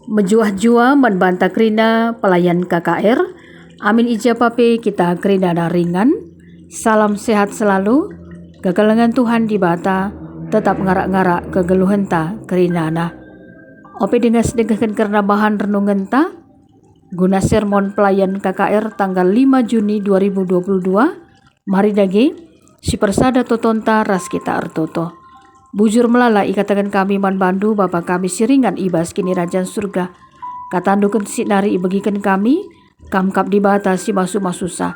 Menjuah-jua membantah kerina pelayan KKR. Amin ijapape kita kerina ringan. Salam sehat selalu. Kekalengan Tuhan di bata tetap ngarak-ngarak kegeluhenta kerinana. Ope dengas-dengaskan karena bahan renungan ta guna sermon pelayan KKR tanggal 5 Juni 2022. Mari dage si persada totonta ras kita artoto. Bujur melala ikatakan kami man bandu Bapa kami siringan ibas kini rajan surga. Katandukan sinari ibagikan kami kamkap di bata si masu-masusah.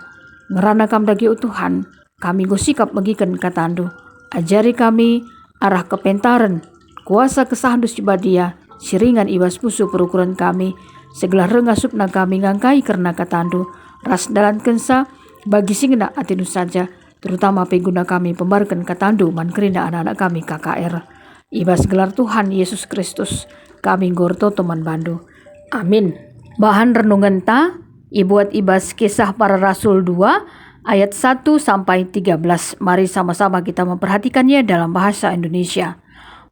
Ngerana kam dagi utuhan kami gosikap bagikan katandu. Ajari kami arah kepentaran kuasa kesahandus ibadia siringan ibas musuh perukuran kami. Segala rengasupna kami ngangkai karena katandu. Ras dalan kensa bagi singna atinus saja. Terutama pengguna kami pembarkan katandu man kerina anak-anak kami KKR. Ibas gelar Tuhan Yesus Kristus kami gorto teman bandu. Amin. Bahan renungan ta ibuat ibas kisah para rasul 2 ayat 1 sampai 13. Mari sama-sama kita memperhatikannya dalam bahasa Indonesia.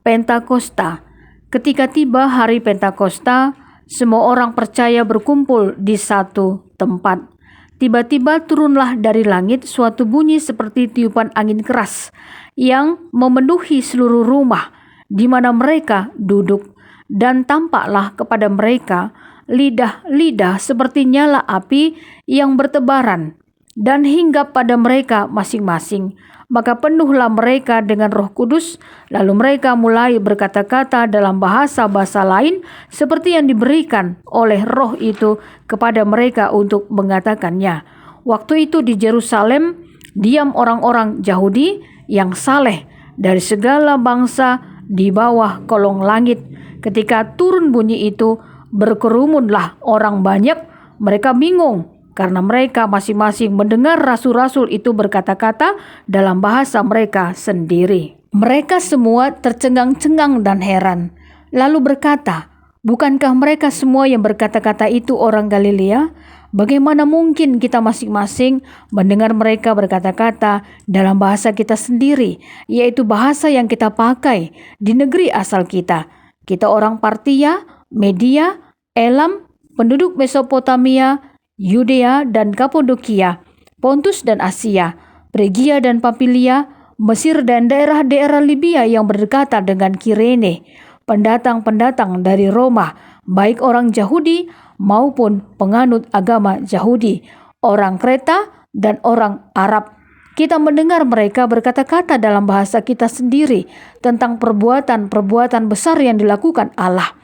Pentakosta. Ketika tiba hari Pentakosta, semua orang percaya berkumpul di satu tempat. Tiba-tiba turunlah dari langit suatu bunyi seperti tiupan angin keras yang memenuhi seluruh rumah di mana mereka duduk, dan tampaklah kepada mereka lidah-lidah seperti nyala api yang bertebaran dan hinggap pada mereka masing-masing. Maka penuhlah mereka dengan Roh Kudus, lalu mereka mulai berkata-kata dalam bahasa-bahasa lain seperti yang diberikan oleh Roh itu kepada mereka untuk mengatakannya. Waktu itu di Yerusalem diam orang-orang Yahudi yang saleh dari segala bangsa di bawah kolong langit. Ketika turun bunyi itu, berkerumunlah orang banyak. Mereka bingung karena mereka masing-masing mendengar rasul-rasul itu berkata-kata dalam bahasa mereka sendiri. Mereka semua tercengang-cengang dan heran, lalu berkata, "Bukankah mereka semua yang berkata-kata itu orang Galilea? Bagaimana mungkin kita masing-masing mendengar mereka berkata-kata dalam bahasa kita sendiri, yaitu bahasa yang kita pakai di negeri asal kita? Kita orang Partia, Media, Elam, penduduk Mesopotamia, Yudea dan Kapadokia, Pontus dan Asia, Fregia dan Pamfilia, Mesir dan daerah-daerah Libya yang berdekatan dengan Kirene, pendatang-pendatang dari Roma, baik orang Yahudi maupun penganut agama Yahudi, orang Kreta dan orang Arab. Kita mendengar mereka berkata-kata dalam bahasa kita sendiri tentang perbuatan-perbuatan besar yang dilakukan Allah."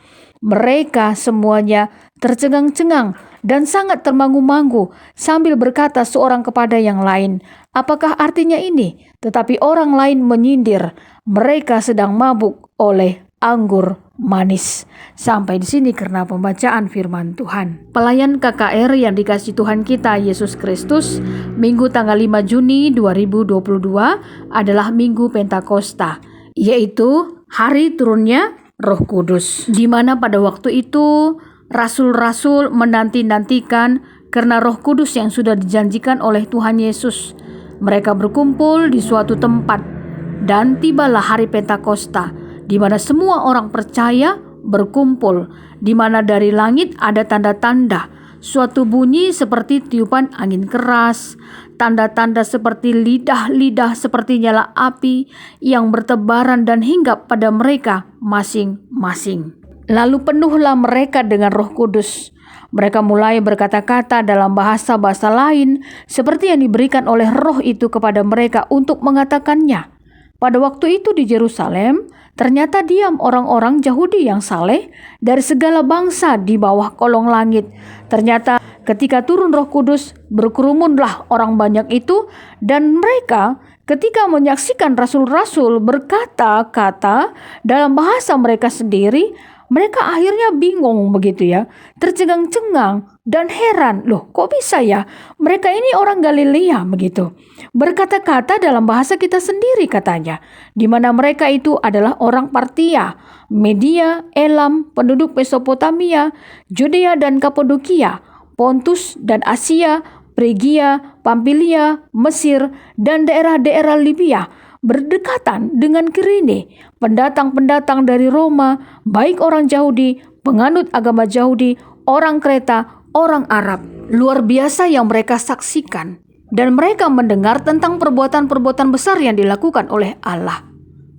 Mereka semuanya tercengang-cengang dan sangat termangu-mangu sambil berkata seorang kepada yang lain, "Apakah artinya ini?" Tetapi orang lain menyindir, "Mereka sedang mabuk oleh anggur manis." Sampai di sini karena pembacaan firman Tuhan. Pelayan KKR yang dikasihi Tuhan kita Yesus Kristus, Minggu tanggal 5 Juni 2022 adalah Minggu Pentakosta, yaitu hari turunnya Roh Kudus, di mana pada waktu itu rasul-rasul menanti-nantikan karena Roh Kudus yang sudah dijanjikan oleh Tuhan Yesus. Mereka berkumpul di suatu tempat dan tibalah hari Pentakosta, di mana semua orang percaya berkumpul, di mana dari langit ada tanda-tanda, suatu bunyi seperti tiupan angin keras, tanda-tanda seperti lidah-lidah seperti nyala api yang bertebaran dan hinggap pada mereka masing-masing. Lalu penuhlah mereka dengan Roh Kudus. Mereka mulai berkata-kata dalam bahasa-bahasa lain seperti yang diberikan oleh Roh itu kepada mereka untuk mengatakannya. Pada waktu itu di Yerusalem ternyata diam orang-orang Yahudi yang saleh dari segala bangsa di bawah kolong langit. Ternyata ketika turun Roh Kudus, berkerumunlah orang banyak itu, dan mereka ketika menyaksikan rasul-rasul berkata-kata dalam bahasa mereka sendiri, mereka akhirnya bingung begitu ya, tercengang-cengang dan heran. Loh, kok bisa ya? Mereka ini orang Galilea begitu. Berkata-kata dalam bahasa kita sendiri katanya, di mana mereka itu adalah orang Partia, Media, Elam, penduduk Mesopotamia, Yudea dan Kapadokia, Pontus dan Asia, Fregia, Pamfilia, Mesir, dan daerah-daerah Libya, berdekatan dengan Kirene. Pendatang-pendatang dari Roma, baik orang Yahudi, penganut agama Yahudi, orang Kreta, orang Arab. Luar biasa yang mereka saksikan. Dan mereka mendengar tentang perbuatan-perbuatan besar yang dilakukan oleh Allah.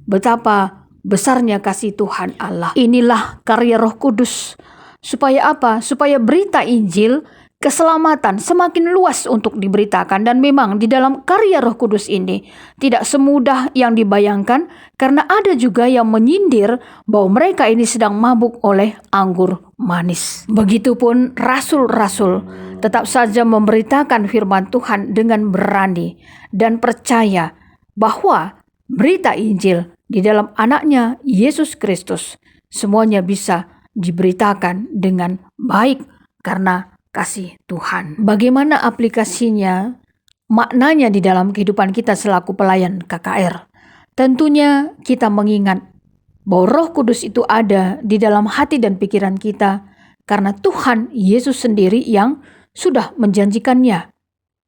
Betapa besarnya kasih Tuhan Allah. Inilah karya Roh Kudus. Supaya apa? Supaya berita Injil, keselamatan semakin luas untuk diberitakan. Dan memang di dalam karya Roh Kudus ini tidak semudah yang dibayangkan, karena ada juga yang menyindir bahwa mereka ini sedang mabuk oleh anggur manis. Begitupun rasul-rasul tetap saja memberitakan firman Tuhan dengan berani dan percaya bahwa berita Injil di dalam anaknya Yesus Kristus semuanya bisa diberitakan dengan baik karena kasih Tuhan. Bagaimana aplikasinya, maknanya di dalam kehidupan kita selaku pelayan KKR? Tentunya kita mengingat bahwa Roh Kudus itu ada di dalam hati dan pikiran kita karena Tuhan Yesus sendiri yang sudah menjanjikannya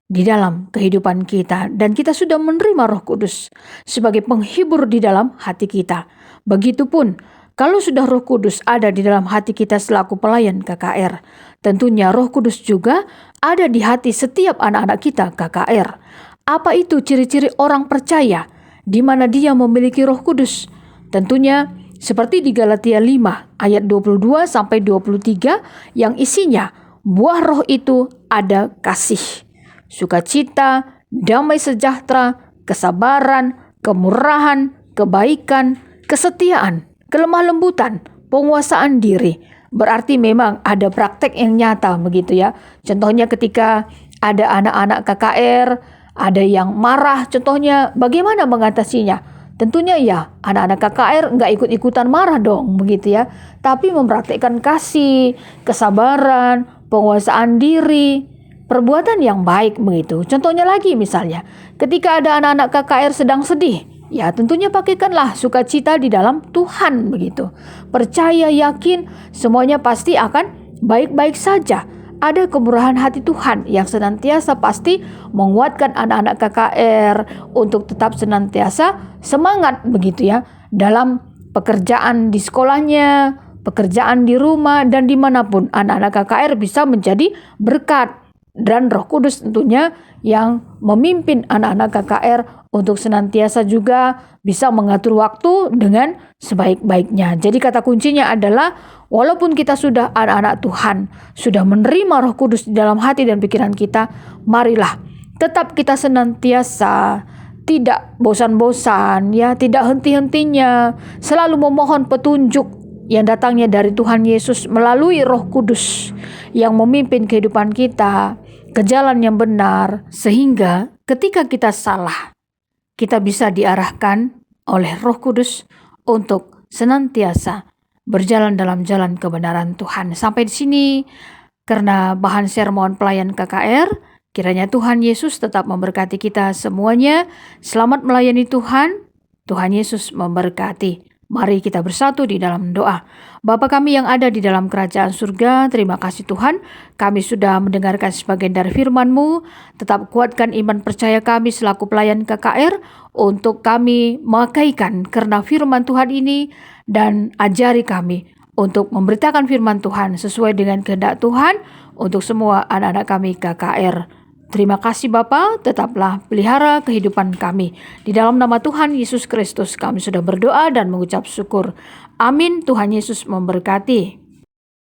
di dalam kehidupan kita, dan kita sudah menerima Roh Kudus sebagai penghibur di dalam hati kita. Begitupun kalau sudah Roh Kudus ada di dalam hati kita selaku pelayan KKR, tentunya Roh Kudus juga ada di hati setiap anak-anak kita KKR. Apa itu ciri-ciri orang percaya di mana dia memiliki Roh Kudus? Tentunya seperti di Galatia 5 ayat 22 sampai 23 yang isinya buah roh itu ada kasih, sukacita, damai sejahtera, kesabaran, kemurahan, kebaikan, kesetiaan, kelemah lembutan, penguasaan diri. Berarti memang ada praktek yang nyata begitu ya. Contohnya ketika ada anak-anak KKR, ada yang marah, contohnya bagaimana mengatasinya? Tentunya ya anak-anak KKR nggak ikut-ikutan marah dong begitu ya. Tapi mempraktekkan kasih, kesabaran, penguasaan diri, perbuatan yang baik begitu. Contohnya lagi misalnya ketika ada anak-anak KKR sedang sedih, ya tentunya pakaikanlah sukacita di dalam Tuhan begitu. Percaya, yakin semuanya pasti akan baik-baik saja. Ada kemurahan hati Tuhan yang senantiasa pasti menguatkan anak-anak KKR untuk tetap senantiasa semangat begitu ya dalam pekerjaan di sekolahnya, pekerjaan di rumah, dan dimanapun anak-anak KKR bisa menjadi berkat. Dan Roh Kudus tentunya yang memimpin anak-anak KKR untuk senantiasa juga bisa mengatur waktu dengan sebaik-baiknya. Jadi kata kuncinya adalah walaupun kita sudah anak-anak Tuhan, sudah menerima Roh Kudus di dalam hati dan pikiran kita, marilah tetap kita senantiasa tidak bosan-bosan, ya tidak henti-hentinya, selalu memohon petunjuk yang datangnya dari Tuhan Yesus melalui Roh Kudus yang memimpin kehidupan kita ke jalan yang benar, sehingga ketika kita salah, kita bisa diarahkan oleh Roh Kudus untuk senantiasa berjalan dalam jalan kebenaran Tuhan. Sampai di sini karena bahan sermon pelayan KKR, kiranya Tuhan Yesus tetap memberkati kita semuanya. Selamat melayani Tuhan. Tuhan Yesus memberkati. Mari kita bersatu di dalam doa. Bapa kami yang ada di dalam kerajaan surga, terima kasih Tuhan. Kami sudah mendengarkan sebagian dari firman-Mu. Tetap kuatkan iman percaya kami selaku pelayan KKR untuk kami memakaikan karena firman Tuhan ini, dan ajari kami untuk memberitakan firman Tuhan sesuai dengan kehendak Tuhan untuk semua anak-anak kami KKR. Terima kasih Bapa, tetaplah pelihara kehidupan kami. Di dalam nama Tuhan Yesus Kristus kami sudah berdoa dan mengucap syukur. Amin. Tuhan Yesus memberkati.